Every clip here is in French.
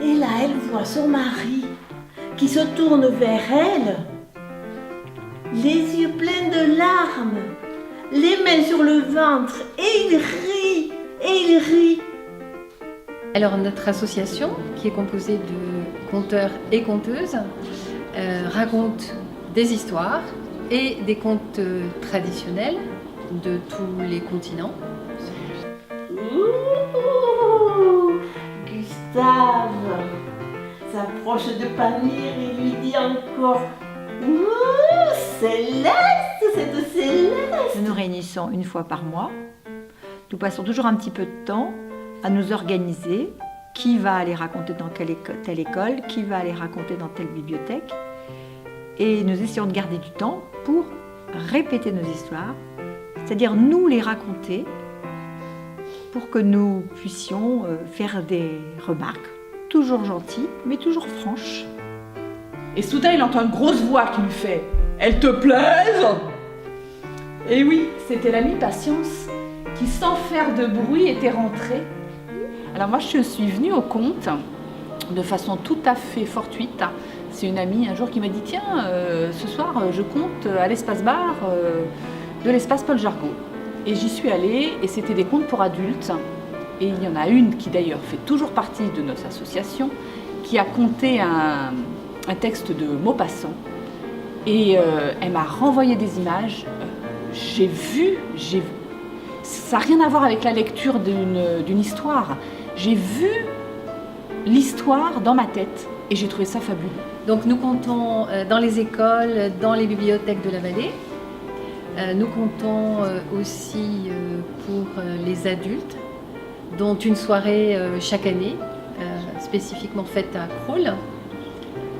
Et là, elle voit son mari qui se tourne vers elle, les yeux pleins de larmes, les mains sur le ventre, et il rit, et il rit. Alors notre association, qui est composée de conteurs et conteuses, raconte des histoires et des contes traditionnels de tous les continents. Ouh, Gustave s'approche de Pamir et lui dit encore « Ouh, Céleste, cette Céleste !» Nous nous réunissons une fois par mois. Nous passons toujours un petit peu de temps à nous organiser. Qui va aller raconter dans telle école, qui va aller raconter dans telle bibliothèque. Et nous essayons de garder du temps pour répéter nos histoires, c'est-à-dire nous les raconter pour que nous puissions faire des remarques, toujours gentilles, mais toujours franches. Et soudain, il entend une grosse voix qui lui fait « Elle te plaise ?» Et oui, c'était l'ami Patience qui, sans faire de bruit, était rentrée. Alors moi, je suis venue au conte de façon tout à fait fortuite. C'est une amie un jour qui m'a dit « Tiens, ce soir, je compte à l'espace bar de l'espace Paul Jargot. » Et j'y suis allée et c'était des contes pour adultes. Et il y en a une qui d'ailleurs fait toujours partie de notre association, qui a conté un texte de Maupassant. Et elle m'a renvoyé des images. J'ai vu, ça n'a rien à voir avec la lecture d'une histoire. J'ai vu l'histoire dans ma tête et j'ai trouvé ça fabuleux. Donc nous comptons dans les écoles, dans les bibliothèques de la vallée. Nous comptons aussi pour les adultes, dont une soirée chaque année, spécifiquement faite à Crolles.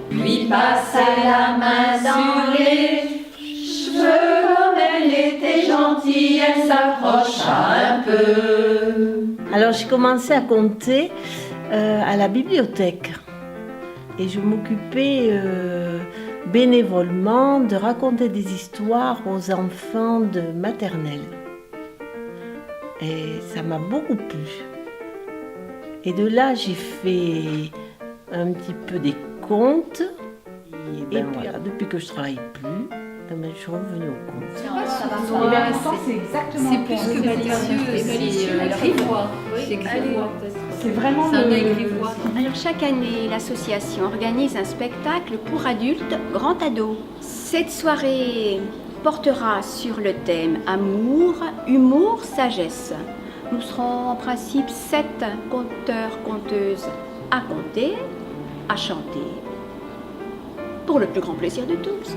Lui passait la main dans les cheveux, comme elle était gentille, elle s'approcha un peu. Alors j'ai commencé à compter à la bibliothèque et je m'occupais bénévolement de raconter des histoires aux enfants de maternelle. Et ça m'a beaucoup plu. Et de là, j'ai fait un petit peu des contes. Et puis, voilà, depuis que je ne travaille plus, je suis revenue au conte. C'est exactement C'est plus que malicieux, c'est grivois. C'est grivois. C'est vraiment un œil grivois. Alors chaque année, l'association organise un spectacle pour adultes, grand ado. Cette soirée portera sur le thème amour, humour, sagesse. Nous serons en principe 7 conteurs, conteuses à compter, à chanter, pour le plus grand plaisir de tous.